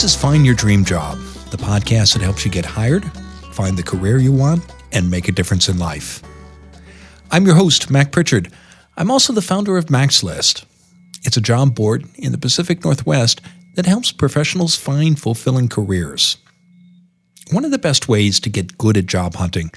This is Find Your Dream Job, the podcast that helps you get hired, find the career you want, and make a difference in life. I'm your host, Mac Pritchard. I'm also the founder of Mac's List. It's a job board in the Pacific Northwest that helps professionals find fulfilling careers. One of the best ways to get good at job hunting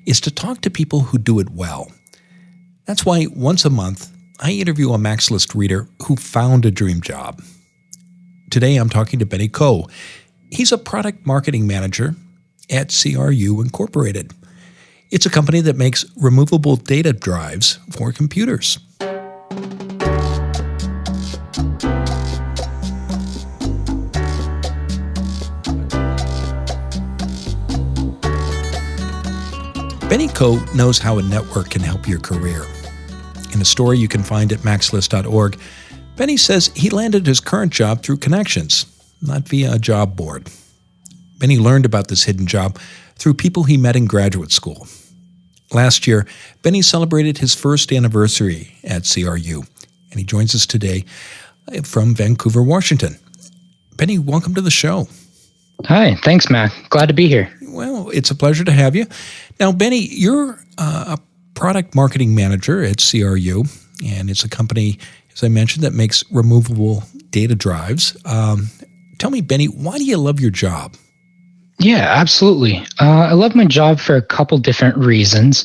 is to talk to people who do it well. That's why once a month, I interview a Mac's List reader who found a dream job. Today, I'm talking to Benny Coe. He's a product marketing manager at CRU Incorporated. It's a company that makes removable data drives for computers. Benny Coe knows how a network can help your career. In a story you can find at maxlist.org, Benny says he landed his current job through connections, not via a job board. Benny learned about this hidden job through people he met in graduate school. Last year, Benny celebrated his first anniversary at CRU, and he joins us today from Vancouver, Washington. Benny, welcome to the show. Hi, thanks, Matt. Glad to be here. Well, it's a pleasure to have you. Now, Benny, you're a product marketing manager at CRU, and it's a company, as I mentioned, that makes removable data drives. Tell me, Benny, why do you love your job? Yeah, absolutely. I love my job for a couple different reasons.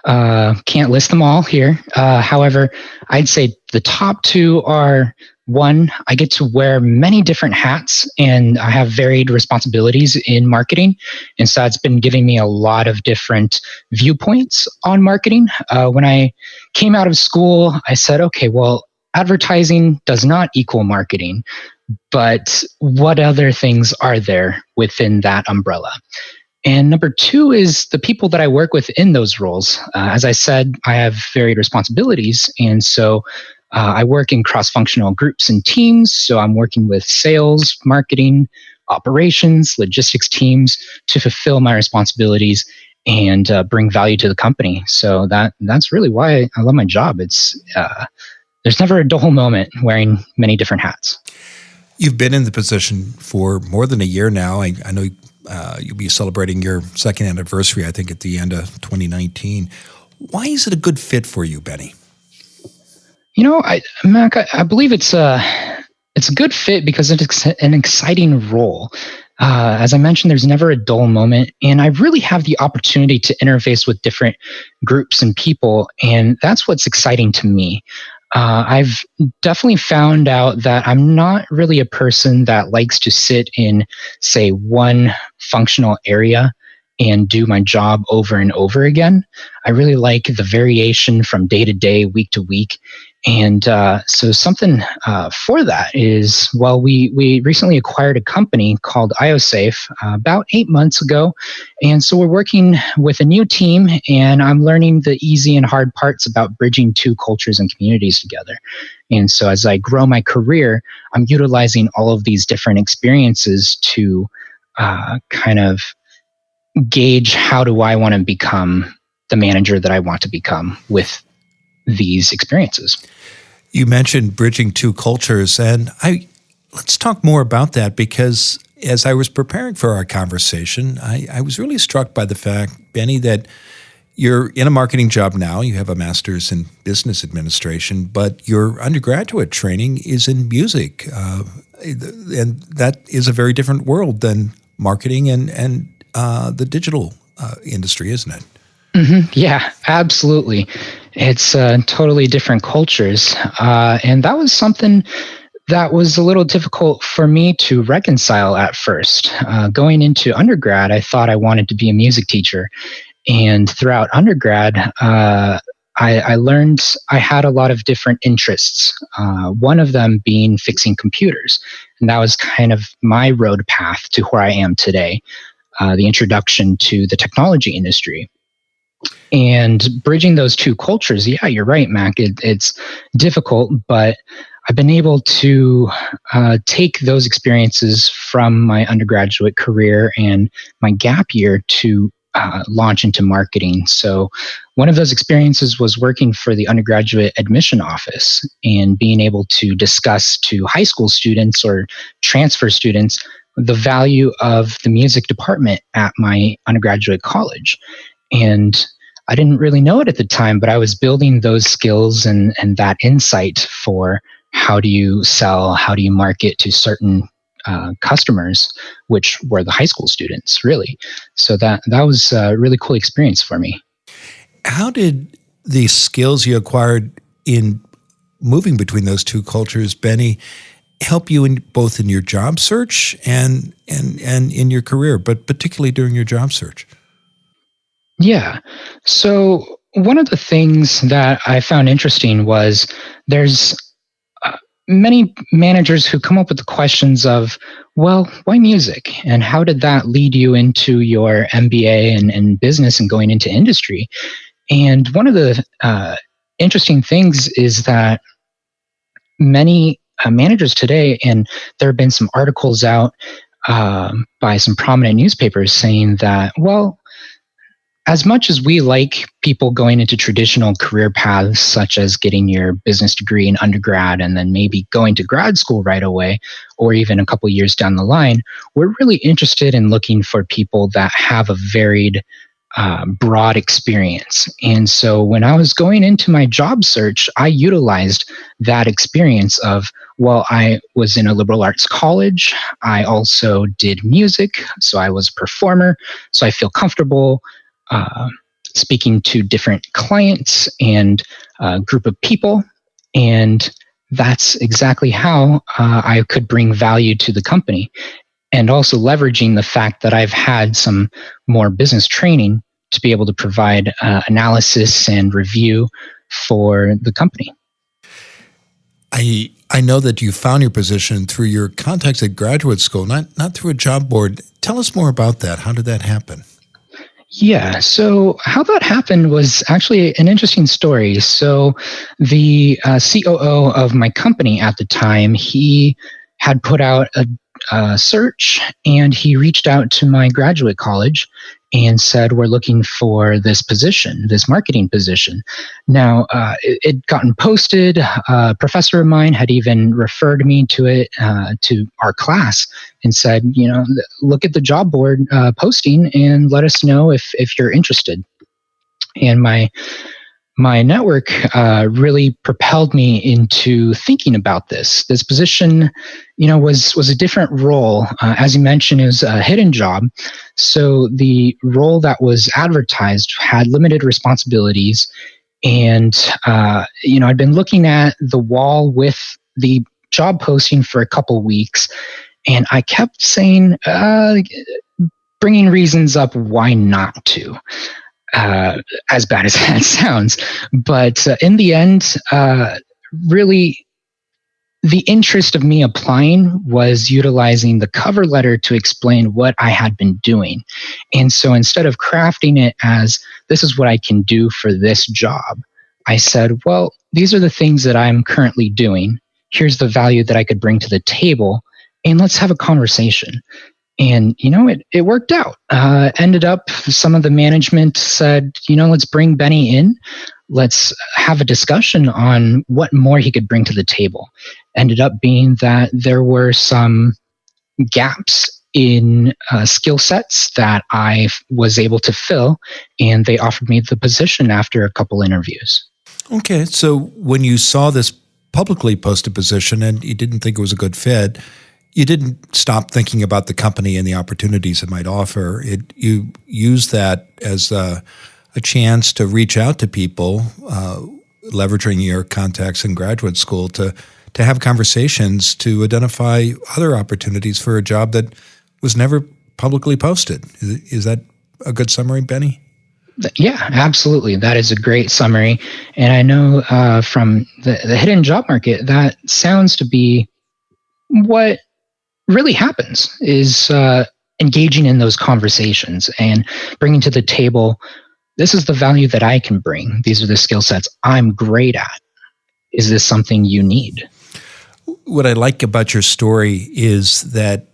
Can't list them all here. However, I'd say the top two are, one, I get to wear many different hats and I have varied responsibilities in marketing. And so it's been giving me a lot of different viewpoints on marketing. When I came out of school, I said, okay, well, advertising does not equal marketing, but what other things are there within that umbrella? And number two is the people that I work with in those roles. As I said, I have varied responsibilities. And so I work in cross-functional groups and teams. So I'm working with sales, marketing, operations, logistics teams to fulfill my responsibilities and bring value to the company. So that's really why I love my job. There's never a dull moment wearing many different hats. You've been in the position for more than a year now. I know you'll be celebrating your second anniversary, I think, at the end of 2019. Why is it a good fit for you, Benny? You know, Mac, I believe it's a good fit because it's an exciting role. As I mentioned, there's never a dull moment, and I really have the opportunity to interface with different groups and people, and that's what's exciting to me. I've definitely found out that I'm not really a person that likes to sit in, say, one functional area and do my job over and over again. I really like the variation from day to day, week to week. And so something for that is, well, we recently acquired a company called IOSafe about 8 months ago. And so we're working with a new team, and I'm learning the easy and hard parts about bridging two cultures and communities together. And so as I grow my career, I'm utilizing all of these different experiences to kind of gauge how do I want to become the manager that I want to become with these experiences. You mentioned bridging two cultures, and let's talk more about that, because as I was preparing for our conversation, I was really struck by the fact, Benny, that you're in a marketing job now. You have a master's in business administration, but your undergraduate training is in music, and that is a very different world than marketing and the digital industry, isn't it? Mm-hmm. Yeah, absolutely. It's totally different cultures. And that was something that was a little difficult for me to reconcile at first. Going into undergrad, I thought I wanted to be a music teacher. And throughout undergrad, I learned I had a lot of different interests, one of them being fixing computers. And that was kind of my road path to where I am today, the introduction to the technology industry. And bridging those two cultures, yeah, you're right, Mac. It's difficult, but I've been able to take those experiences from my undergraduate career and my gap year to launch into marketing. So one of those experiences was working for the undergraduate admission office and being able to discuss to high school students or transfer students the value of the music department at my undergraduate college. And I didn't really know it at the time, but I was building those skills and that insight for how do you sell, how do you market to certain customers, which were the high school students, really. So that was a really cool experience for me. How did the skills you acquired in moving between those two cultures, Benny, help you in both in your job search and in your career, but particularly during your job search? Yeah. So one of the things that I found interesting was there's many managers who come up with the questions of, well, why music? And how did that lead you into your MBA and business and going into industry? And one of the interesting things is that many managers today, and there have been some articles out by some prominent newspapers saying that, well, as much as we like people going into traditional career paths, such as getting your business degree in undergrad and then maybe going to grad school right away, or even a couple years down the line, we're really interested in looking for people that have a varied, broad experience. And so when I was going into my job search, I utilized that experience of, well, I was in a liberal arts college. I also did music, so I was a performer, so I feel comfortable speaking to different clients and a group of people. And that's exactly how I could bring value to the company. And also leveraging the fact that I've had some more business training to be able to provide analysis and review for the company. I know that you found your position through your contacts at graduate school, not through a job board. Tell us more about that. How did that happen? Yeah, so how that happened was actually an interesting story. So the COO of my company at the time, he had put out a search, and he reached out to my graduate college and said, we're looking for this position, this marketing position. Now, it gotten posted. A professor of mine had even referred me to it, to our class, and said, look at the job board posting and let us know if you're interested. And my network really propelled me into thinking about this. This position, was a different role. As you mentioned, it was a hidden job. So the role that was advertised had limited responsibilities. And, I'd been looking at the wall with the job posting for a couple weeks, and I kept saying, bringing reasons up why not to. As bad as that sounds. But in the end, really, the interest of me applying was utilizing the cover letter to explain what I had been doing. And so instead of crafting it as, this is what I can do for this job, I said, well, these are the things that I'm currently doing. Here's the value that I could bring to the table, and let's have a conversation. And, it worked out. Ended up, some of the management said, let's bring Benny in. Let's have a discussion on what more he could bring to the table. Ended up being that there were some gaps in skill sets that I was able to fill, and they offered me the position after a couple interviews. Okay, so when you saw this publicly posted position and you didn't think it was a good fit, you didn't stop thinking about the company and the opportunities it might offer. You used that as a chance to reach out to people, leveraging your contacts in graduate school to have conversations to identify other opportunities for a job that was never publicly posted. Is that a good summary, Benny? Yeah, absolutely. That is a great summary. And I know from the hidden job market, that sounds to be what really happens, is engaging in those conversations and bringing to the table, this is the value that I can bring. These are the skill sets I'm great at. Is this something you need? What I like about your story is that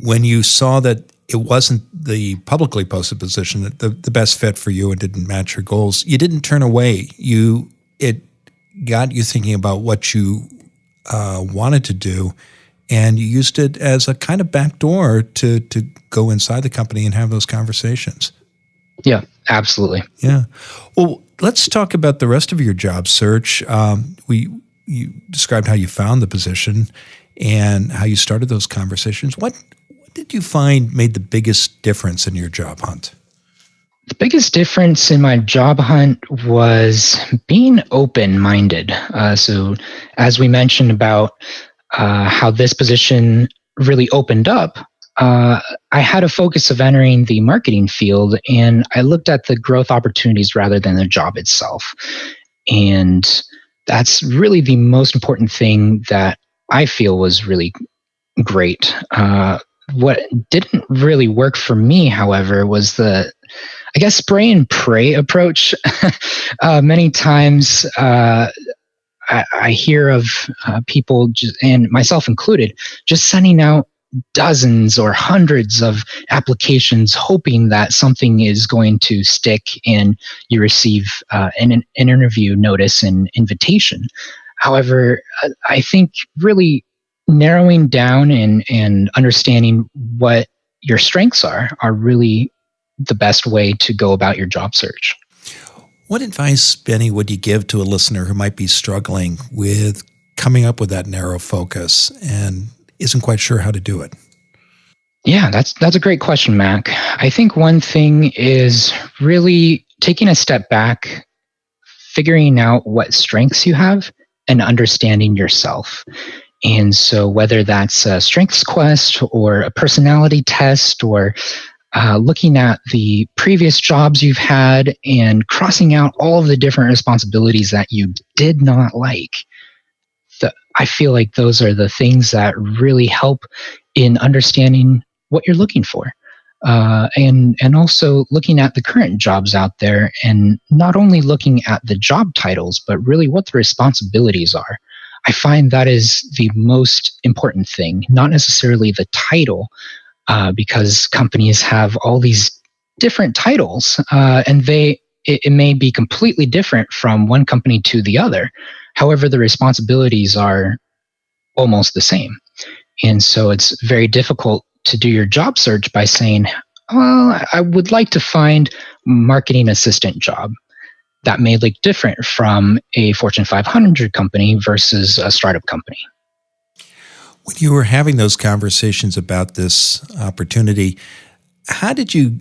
when you saw that it wasn't the publicly posted position, that the best fit for you and didn't match your goals, you didn't turn away. It got you thinking about what you wanted to do, and you used it as a kind of backdoor to go inside the company and have those conversations. Yeah, absolutely. Yeah. Well, let's talk about the rest of your job search. You described how you found the position and how you started those conversations. What did you find made the biggest difference in your job hunt? The biggest difference in my job hunt was being open-minded. So as we mentioned about how this position really opened up, I had a focus of entering the marketing field, and I looked at the growth opportunities rather than the job itself. And that's really the most important thing that I feel was really great. What didn't really work for me, however, was I guess, spray and pray approach. Many times I hear of people, and myself included, just sending out dozens or hundreds of applications, hoping that something is going to stick and you receive an interview notice and invitation. However, I think really narrowing down and understanding what your strengths are really the best way to go about your job search. What advice, Benny, would you give to a listener who might be struggling with coming up with that narrow focus and isn't quite sure how to do it? Yeah, that's a great question, Mac. I think one thing is really taking a step back, figuring out what strengths you have, and understanding yourself. And so whether that's a strengths quest or a personality test or looking at the previous jobs you've had and crossing out all of the different responsibilities that you did not like. I feel like those are the things that really help in understanding what you're looking for. And also looking at the current jobs out there and not only looking at the job titles, but really what the responsibilities are. I find that is the most important thing, not necessarily the title, because companies have all these different titles, and it may be completely different from one company to the other. However, the responsibilities are almost the same. And so it's very difficult to do your job search by saying, well, I would like to find marketing assistant job. That may look different from a Fortune 500 company versus a startup company. When you were having those conversations about this opportunity, how did you,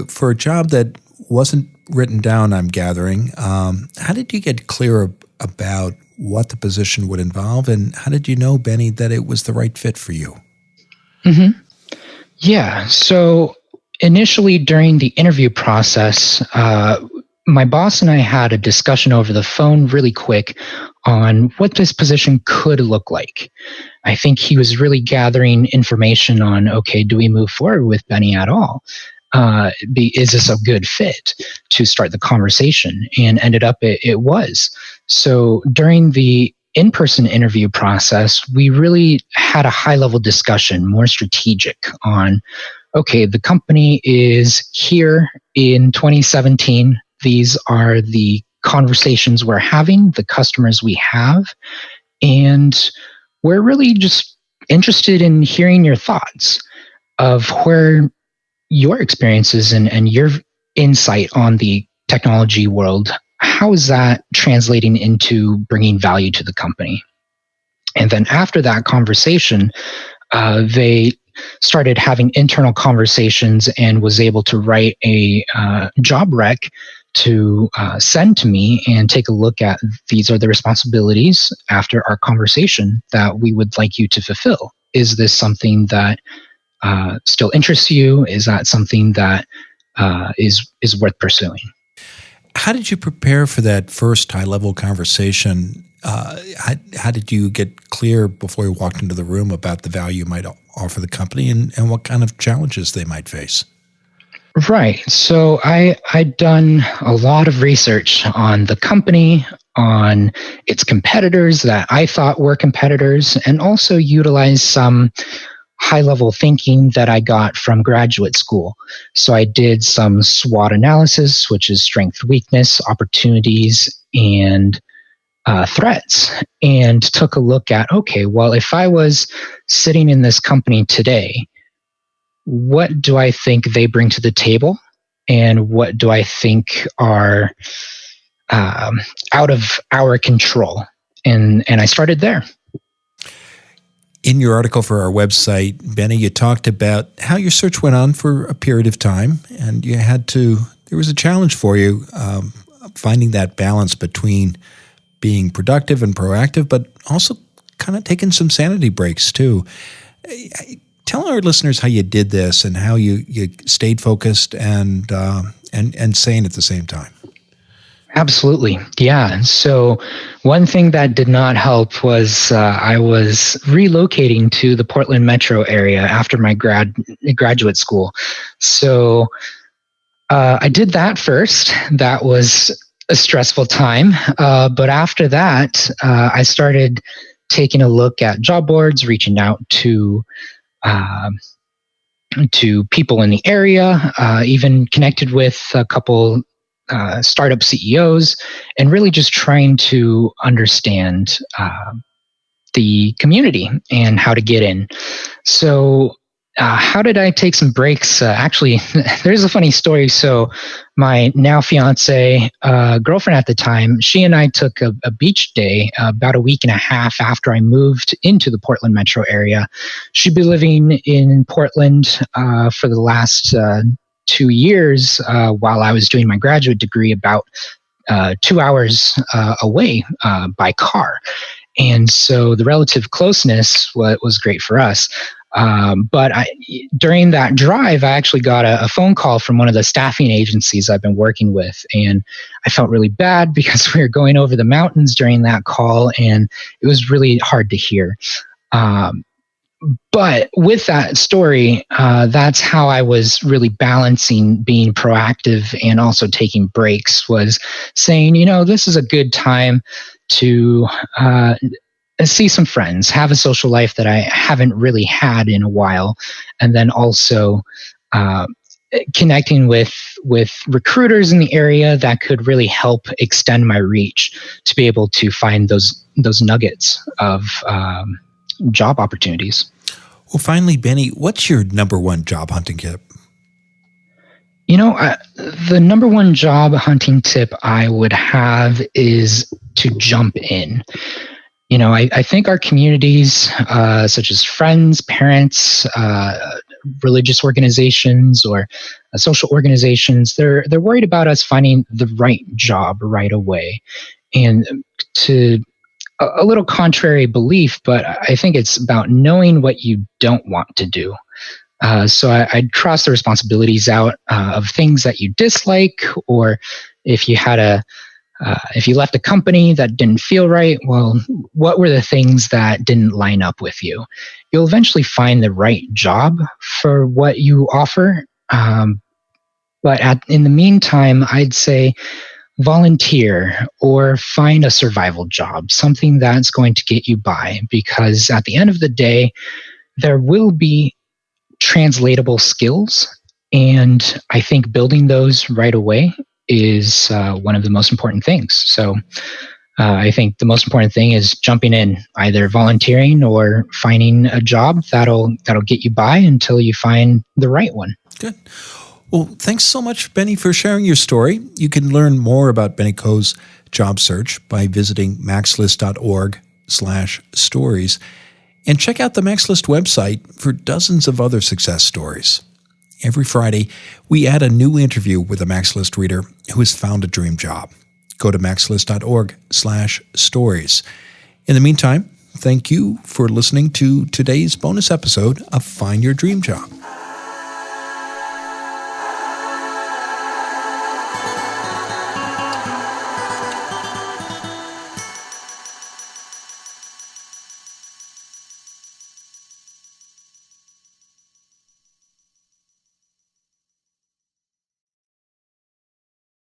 for a job that wasn't written down, I'm gathering, how did you get clear about what the position would involve, and how did you know, Benny, that it was the right fit for you? Mm-hmm. Yeah, so initially during the interview process, my boss and I had a discussion over the phone really quick on what this position could look like. I think he was really gathering information on, okay, do we move forward with Benny at all? Is this a good fit to start the conversation? And ended up it was. So during the in-person interview process, we really had a high-level discussion, more strategic on, okay, the company is here in 2017. These are the conversations we're having, the customers we have, and we're really just interested in hearing your thoughts of where your experiences and your insight on the technology world, how is that translating into bringing value to the company? And then after that conversation, they started having internal conversations and was able to write a job rec to send to me and take a look at. These are the responsibilities after our conversation that we would like you to fulfill. Is this something that still interests you? Is that something that is worth pursuing? How did you prepare for that first high-level conversation? How did you get clear before you walked into the room about the value you might offer the company and what kind of challenges they might face? Right. So I'd done a lot of research on the company, on its competitors that I thought were competitors, and also utilized some high-level thinking that I got from graduate school. So I did some SWOT analysis, which is strength, weakness, opportunities, and threats and took a look at, okay, well, if I was sitting in this company today, what do I think they bring to the table? And what do I think are out of our control? And I started there. In your article for our website, Benny, you talked about how your search went on for a period of time, and there was a challenge for you finding that balance between being productive and proactive, but also kind of taking some sanity breaks too. Tell our listeners how you did this and how you stayed focused and sane at the same time. Absolutely. Yeah. So one thing that did not help was I was relocating to the Portland metro area after my graduate school. So I did that first. That was a stressful time. But after that, I started taking a look at job boards, reaching out to people in the area, even connected with a couple startup CEOs, and really just trying to understand the community and how to get in. So how did I take some breaks? Actually, there's a funny story. So my now fiance, girlfriend at the time, she and I took a beach day about a week and a half after I moved into the Portland metro area. She'd been living in Portland for the last 2 years while I was doing my graduate degree, about 2 hours away by car. And so the relative closeness was great for us. But during that drive, I actually got a phone call from one of the staffing agencies I've been working with. And I felt really bad because we were going over the mountains during that call, and it was really hard to hear. But with that story, that's how I was really balancing being proactive and also taking breaks, was saying, this is a good time to see some friends, have a social life that I haven't really had in a while, and then also connecting with recruiters in the area that could really help extend my reach to be able to find those nuggets of job opportunities. Well, finally, Benny, what's your number one job hunting tip? The number one job hunting tip I would have is to jump in. I think our communities, such as friends, parents, religious organizations, or social organizations, they're worried about us finding the right job right away. And to a little contrary belief, but I think it's about knowing what you don't want to do. So I'd cross the responsibilities out of things that you dislike, or if you had if you left a company that didn't feel right, well, what were the things that didn't line up with you? You'll eventually find the right job for what you offer. But in the meantime, I'd say volunteer or find a survival job, something that's going to get you by, because at the end of the day, there will be translatable skills. And I think building those right away is one of the most important things. So I think the most important thing is jumping in, either volunteering or finding a job that'll get you by until you find the right one. Good. Well, thanks so much, Benny, for sharing your story. You can learn more about Benny Coe's job search by visiting maxlist.org/stories, and check out the MaxList website for dozens of other success stories. Every Friday, we add a new interview with a MaxList reader who has found a dream job. Go to maxlist.org/stories. In the meantime, thank you for listening to today's bonus episode of Find Your Dream Job.